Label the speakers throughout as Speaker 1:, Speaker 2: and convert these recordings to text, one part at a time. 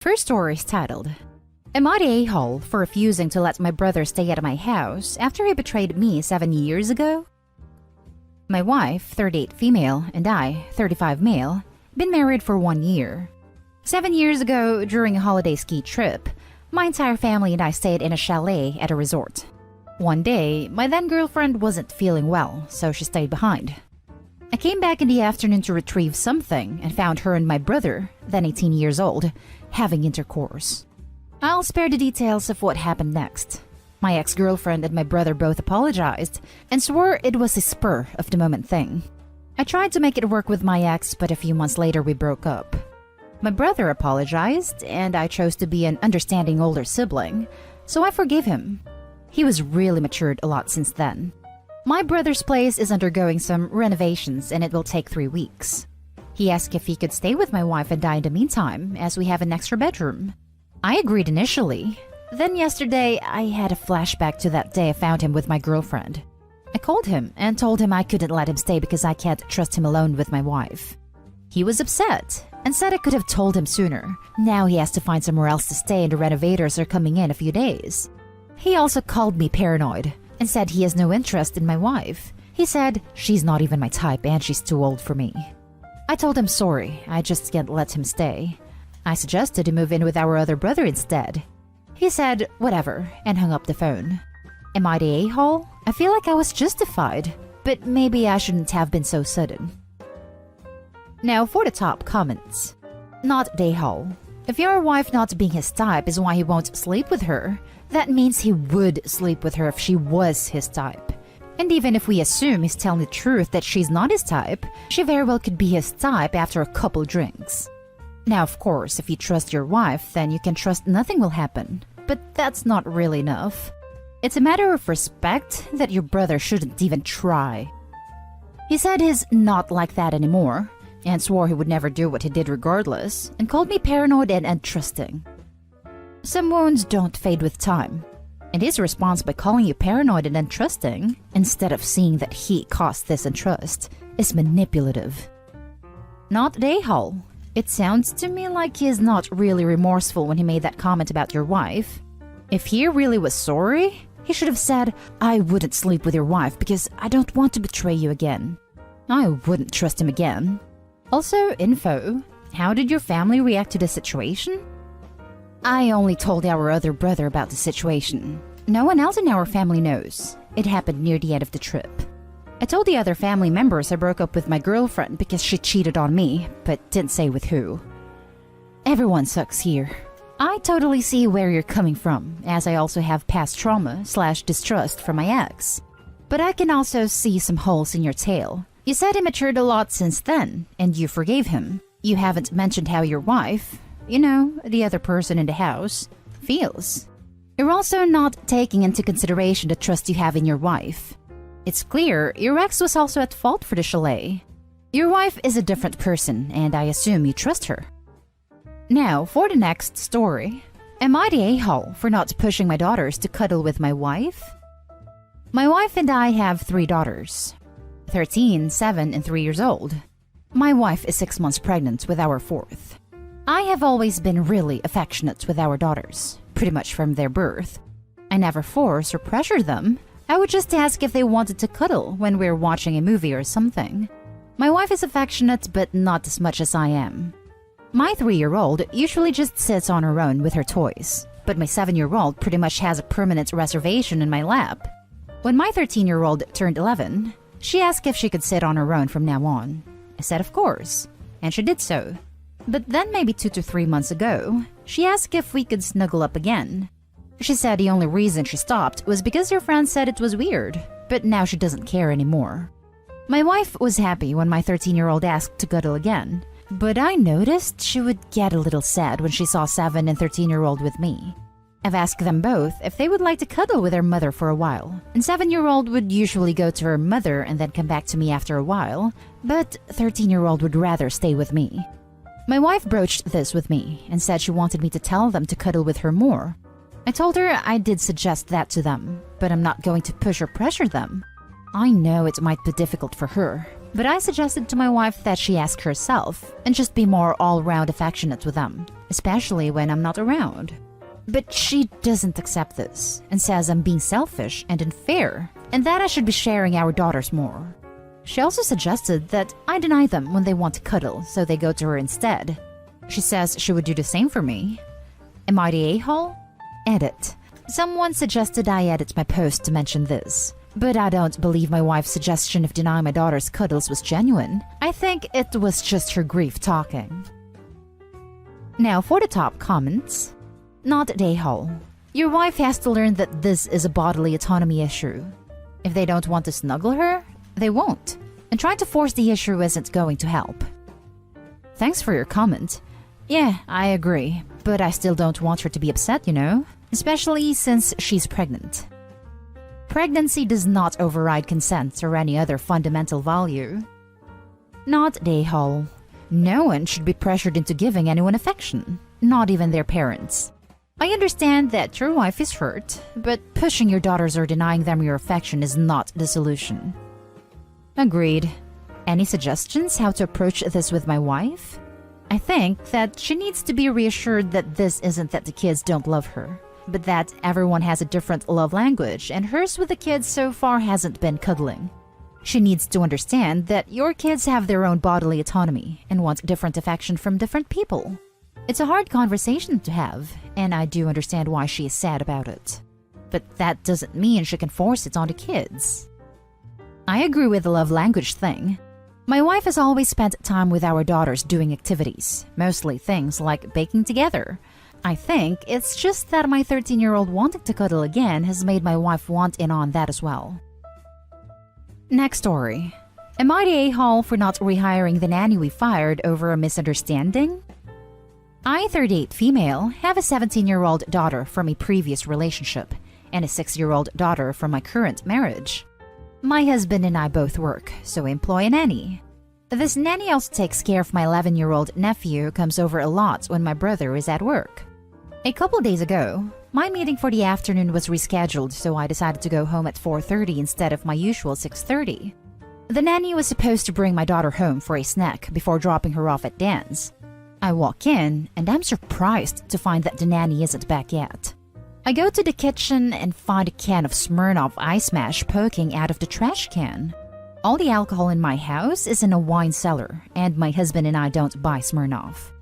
Speaker 1: First story is titled, Am I the a-hole for refusing to let my brother stay at my house after he betrayed me 7 years ago? My wife, 38 female, and I, 35 male, been married for 1 year. 7 years ago, during a holiday ski trip, my entire family and I stayed in a chalet at a resort. One day, my then girlfriend wasn't feeling well, so she stayed behind. I came back in the afternoon to retrieve something and found her and my brother, then 18 years old, having intercourse. I'll spare the details of what happened next. My ex-girlfriend and my brother both apologized and swore it was a spur-of-the-moment thing. I tried to make it work with my ex, but a few months later we broke up. My brother apologized, and I chose to be an understanding older sibling, so I forgave him. He was really matured a lot since then. My brother's place is undergoing some renovations and it will take 3 weeks. He asked if he could stay with my wife and I in the meantime, as we have an extra bedroom. I agreed initially. Then yesterday, I had a flashback to that day I found him with my girlfriend. I called him and told him I couldn't let him stay because I can't trust him alone with my wife. He was upset and said I could have told him sooner. Now he has to find somewhere else to stay and the renovators are coming in a few days. He also called me paranoid and said he has no interest in my wife. He said she's not even my type and she's too old for me. I told him sorry, I just can't let him stay. I suggested he move in with our other brother instead. He said whatever and hung up the phone. Am I the a-hole? I feel like I was justified, but maybe I shouldn't have been so sudden. Now for the top comments. Not the a-hole. If your wife not being his type is why he won't sleep with her, that means he would sleep with her if she was his type. And even if we assume he's telling the truth that she's not his type, she very well could be his type after a couple drinks. Now, of course, if you trust your wife, then you can trust nothing will happen. But that's not really enough. It's a matter of respect that your brother shouldn't even try. He said he's not like that anymore, and swore he would never do what he did regardless, and called me paranoid and untrusting. Some wounds don't fade with time, and his response by calling you paranoid and untrusting, instead of seeing that he caused this untrust, is manipulative. Not the a-hole. It sounds to me like he is not really remorseful when he made that comment about your wife. If he really was sorry, he should have said, I wouldn't sleep with your wife because I don't want to betray you again. I wouldn't trust him again. Also, info. How did your family react to the situation? I only told our other brother about the situation. No one else in our family knows. It happened near the end of the trip. I told the other family members I broke up with my girlfriend because she cheated on me, but didn't say with who. Everyone sucks here. I totally see where you're coming from, as I also have past trauma/distrust from my ex. But I can also see some holes in your tale. You said he matured a lot since then, and you forgave him. You haven't mentioned how your wife, you know, the other person in the house, feels. You're also not taking into consideration the trust you have in your wife. It's clear your ex was also at fault for the chalet. Your wife is a different person, and I assume you trust her. Now, for the next story. Am I the a-hole for not pushing my daughters to cuddle with my wife? My wife and I have 3 daughters. 13, 7, and 3 years old. My wife is 6 months pregnant with our 4th. I have always been really affectionate with our daughters, pretty much from their birth. I never force or pressure them. I would just ask if they wanted to cuddle when we're watching a movie or something. My wife is affectionate, but not as much as I am. My 3-year-old usually just sits on her own with her toys, but my 7-year-old pretty much has a permanent reservation in my lap. When my 13-year-old turned 11, she asked if she could sit on her own from now on. I said of course, and she did so. But then maybe 2 to 3 months ago, she asked if we could snuggle up again. She said the only reason she stopped was because her friends said it was weird, but now she doesn't care anymore. My wife was happy when my 13-year-old asked to cuddle again, but I noticed she would get a little sad when she saw 7 and 13-year-old with me. I've asked them both if they would like to cuddle with their mother for a while, and 7-year-old would usually go to her mother and then come back to me after a while, but 13-year-old would rather stay with me. My wife broached this with me and said she wanted me to tell them to cuddle with her more. I told her I did suggest that to them, but I'm not going to push or pressure them. I know it might be difficult for her, But I suggested to my wife that she ask herself and just be more all-round affectionate with them, especially when I'm not around. But she doesn't accept this and says I'm being selfish and unfair and that I should be sharing our daughters more. She also suggested that I deny them when they want to cuddle so they go to her instead. She says she would do the same for me. Am I the a-hole? Edit. Someone suggested I edit my post to mention this. But I don't believe my wife's suggestion of denying my daughter's cuddles was genuine. I think it was just her grief talking. Now for the top comments. Not a hole. Your wife has to learn that this is a bodily autonomy issue. If they don't want to snuggle her, they won't. And trying to force the issue isn't going to help. Thanks for your comment. Yeah, I agree. But I still don't want her to be upset, you know? Especially since she's pregnant. Pregnancy does not override consent or any other fundamental value. Not a hole. No one should be pressured into giving anyone affection, not even their parents. I understand that your wife is hurt, but pushing your daughters or denying them your affection is not the solution. Agreed. Any suggestions how to approach this with my wife? I think that she needs to be reassured that this isn't that the kids don't love her, but that everyone has a different love language and hers with the kids so far hasn't been cuddling. She needs to understand that your kids have their own bodily autonomy and want different affection from different people. It's a hard conversation to have, and I do understand why she is sad about it. But that doesn't mean she can force it on the kids. I agree with the love language thing. My wife has always spent time with our daughters doing activities, mostly things like baking together. I think it's just that my 13-year-old wanting to cuddle again has made my wife want in on that as well. Next story. Am I the a-hole for not rehiring the nanny we fired over a misunderstanding? I, 38 female, have a 17-year-old daughter from a previous relationship and a 6-year-old daughter from my current marriage. My husband and I both work, so we employ a nanny. This nanny also takes care of my 11-year-old nephew who comes over a lot when my brother is at work. A couple days ago, my meeting for the afternoon was rescheduled, so I decided to go home at 4:30 instead of my usual 6:30. The nanny was supposed to bring my daughter home for a snack before dropping her off at dance. I walk in, and I'm surprised to find that the nanny isn't back yet. I go to the kitchen and find a can of Smirnoff Ice Mash poking out of the trash can. All the alcohol in my house is in a wine cellar, and my husband and I don't buy Smirnoff.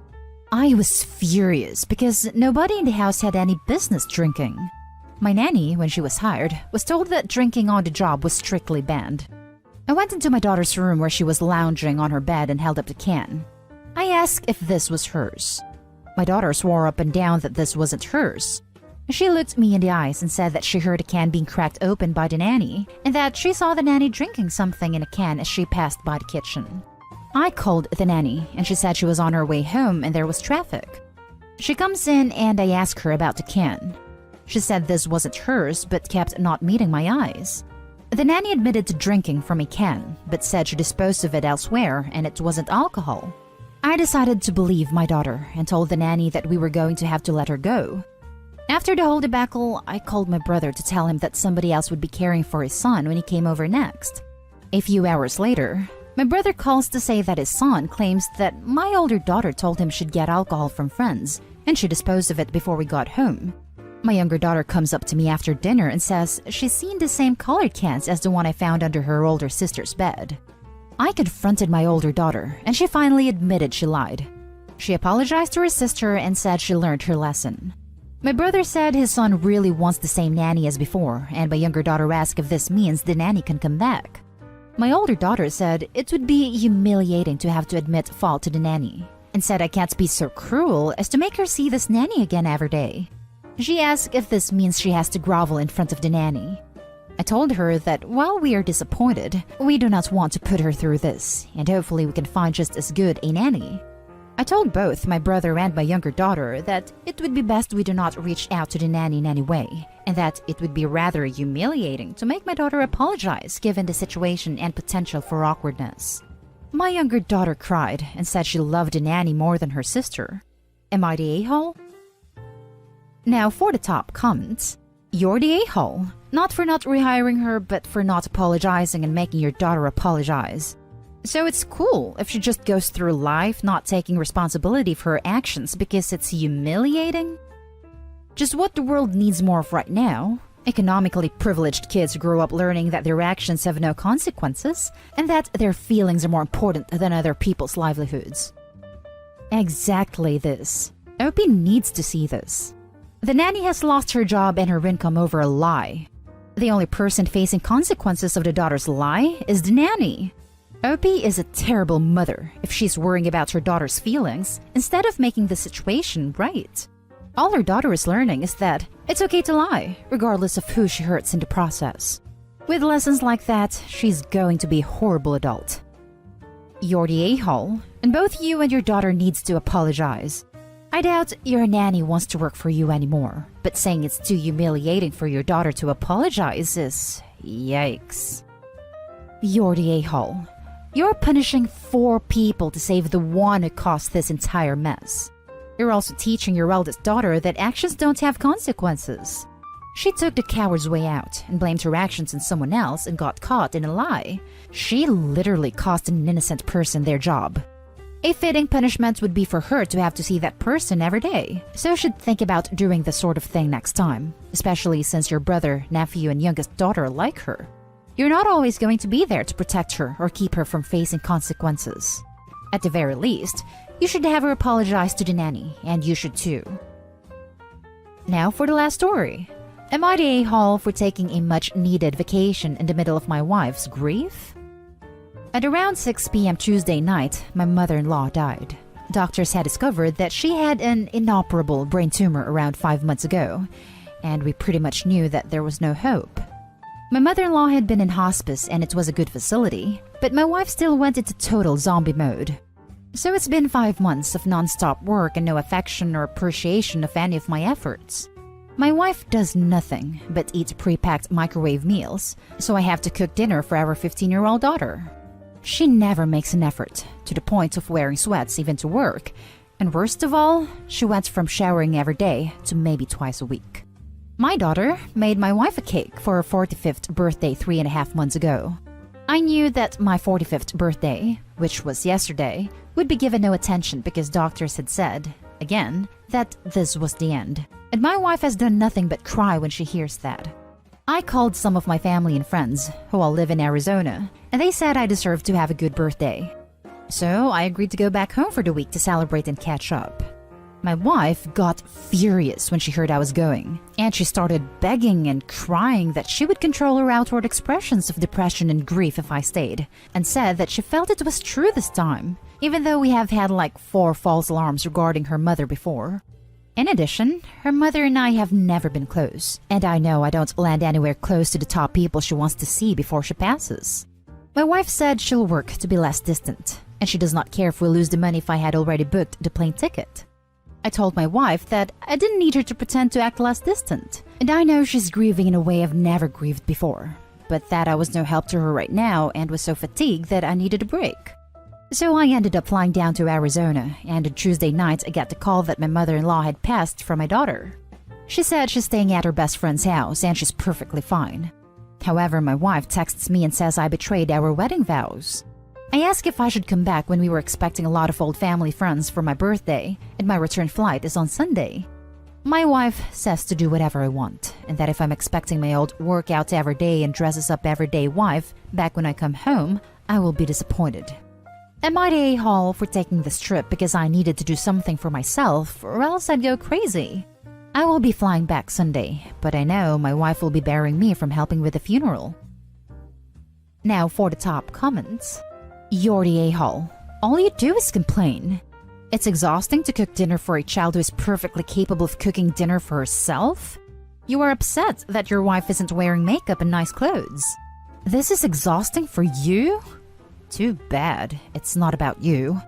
Speaker 1: I was furious because nobody in the house had any business drinking. My nanny, when she was hired, was told that drinking on the job was strictly banned. I went into my daughter's room where she was lounging on her bed and held up the can. I asked if this was hers. My daughter swore up and down that this wasn't hers. She looked me in the eyes and said that she heard a can being cracked open by the nanny and that she saw the nanny drinking something in a can as she passed by the kitchen. I called the nanny and she said she was on her way home and there was traffic. She comes in and I ask her about the can. She said this wasn't hers but kept not meeting my eyes. The nanny admitted to drinking from a can but said she disposed of it elsewhere and it wasn't alcohol. I decided to believe my daughter and told the nanny that we were going to have to let her go. After the whole debacle, I called my brother to tell him that somebody else would be caring for his son when he came over next. A few hours later, my brother calls to say that his son claims that my older daughter told him she'd get alcohol from friends and she disposed of it before we got home. My younger daughter comes up to me after dinner and says she's seen the same colored cans as the one I found under her older sister's bed. I confronted my older daughter and she finally admitted she lied. She apologized to her sister and said she learned her lesson. My brother said his son really wants the same nanny as before, and my younger daughter asked if this means the nanny can come back. My older daughter said it would be humiliating to have to admit fault to the nanny, and said I can't be so cruel as to make her see this nanny again every day. She asked if this means she has to grovel in front of the nanny. I told her that while we are disappointed, we do not want to put her through this, and hopefully we can find just as good a nanny. I told both my brother and my younger daughter that it would be best we do not reach out to the nanny in any way, and that it would be rather humiliating to make my daughter apologize given the situation and potential for awkwardness. My younger daughter cried and said she loved the nanny more than her sister. Am I the a-hole? Now for the top comments. You're the a-hole, not for not rehiring her, but for not apologizing and making your daughter apologize. So it's cool if she just goes through life not taking responsibility for her actions because it's humiliating? Just what the world needs more of right now. Economically privileged kids grow up learning that their actions have no consequences and that their feelings are more important than other people's livelihoods. Exactly this. OP needs to see this. The nanny has lost her job and her income over a lie. The only person facing consequences of the daughter's lie is the nanny. OP is a terrible mother if she's worrying about her daughter's feelings instead of making the situation right. All her daughter is learning is that it's okay to lie, regardless of who she hurts in the process. With lessons like that, she's going to be a horrible adult. You're the a-hole, and both you and your daughter needs to apologize. I doubt your nanny wants to work for you anymore, but saying it's too humiliating for your daughter to apologize is... yikes. You're the a-hole. You're punishing 4 people to save the one who caused this entire mess. You're also teaching your eldest daughter that actions don't have consequences. She took the coward's way out and blamed her actions on someone else and got caught in a lie. She literally cost an innocent person their job. A fitting punishment would be for her to have to see that person every day, so you should think about doing this sort of thing next time, especially since your brother, nephew, and youngest daughter like her. You're not always going to be there to protect her or keep her from facing consequences. At the very least, you should have her apologize to the nanny, and you should too. Now for the last story. Am I the a-hole for taking a much-needed vacation in the middle of my wife's grief? At around 6 p.m. Tuesday night, my mother-in-law died. Doctors had discovered that she had an inoperable brain tumor around 5 months ago, and we pretty much knew that there was no hope. My mother-in-law had been in hospice and it was a good facility, but my wife still went into total zombie mode. So it's been 5 months of non-stop work and no affection or appreciation of any of my efforts. My wife does nothing but eat pre-packed microwave meals, so I have to cook dinner for our 15-year-old daughter. She never makes an effort, to the point of wearing sweats even to work, and worst of all, she went from showering every day to maybe twice a week. My daughter made my wife a cake for her 45th birthday 3.5 months ago. I knew that my 45th birthday, which was yesterday, would be given no attention because doctors had said, again, that this was the end. And my wife has done nothing but cry when she hears that. I called some of my family and friends, who all live in Arizona, and they said I deserved to have a good birthday. So I agreed to go back home for the week to celebrate and catch up. My wife got furious when she heard I was going, and she started begging and crying that she would control her outward expressions of depression and grief if I stayed, and said that she felt it was true this time, even though we have had like 4 false alarms regarding her mother before. In addition, her mother and I have never been close, and I know I don't land anywhere close to the top people she wants to see before she passes. My wife said she'll work to be less distant, and she does not care if we lose the money if I had already booked the plane ticket. I told my wife that I didn't need her to pretend to act less distant, and I know she's grieving in a way I've never grieved before, but that I was no help to her right now and was so fatigued that I needed a break. So I ended up flying down to Arizona, and on Tuesday night I got the call that my mother-in-law had passed from my daughter. She said she's staying at her best friend's house and she's perfectly fine. However, my wife texts me and says I betrayed our wedding vows. I asked if I should come back when we were expecting a lot of old family friends for my birthday, and my return flight is on Sunday. My wife says to do whatever I want, and that if I'm expecting my old workout every day and dresses up everyday wife back when I come home, I will be disappointed. Am I the a-hole for taking this trip because I needed to do something for myself, or else I'd go crazy? I will be flying back Sunday, but I know my wife will be barring me from helping with the funeral. Now for the top comments. You're the a-hole. All you do is complain. It's exhausting to cook dinner for a child who is perfectly capable of cooking dinner for herself. You are upset that your wife isn't wearing makeup and nice clothes. This is exhausting for you? Too bad. It's not about you.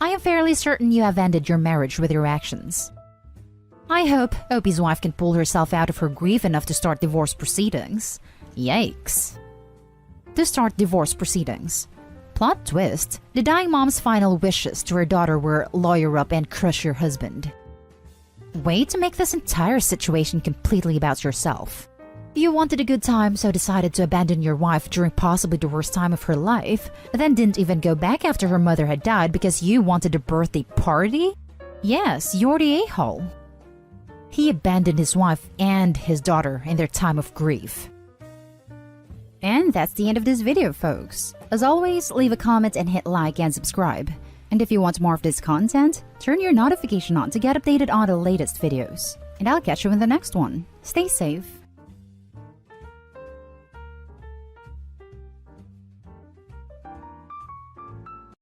Speaker 1: I am fairly certain you have ended your marriage with your actions. I hope Opie's wife can pull herself out of her grief enough to start divorce proceedings. Yikes. To start divorce proceedings. Plot twist, the dying mom's final wishes to her daughter were lawyer up and crush your husband. Way to make this entire situation completely about yourself. You wanted a good time, so decided to abandon your wife during possibly the worst time of her life, then didn't even go back after her mother had died because you wanted a birthday party? Yes, you're the a-hole. He abandoned his wife and his daughter in their time of grief. And that's the end of this video, folks. As always, leave a comment and hit like and subscribe. And if you want more of this content, turn your notification on to get updated on the latest videos. And I'll catch you in the next one. Stay safe.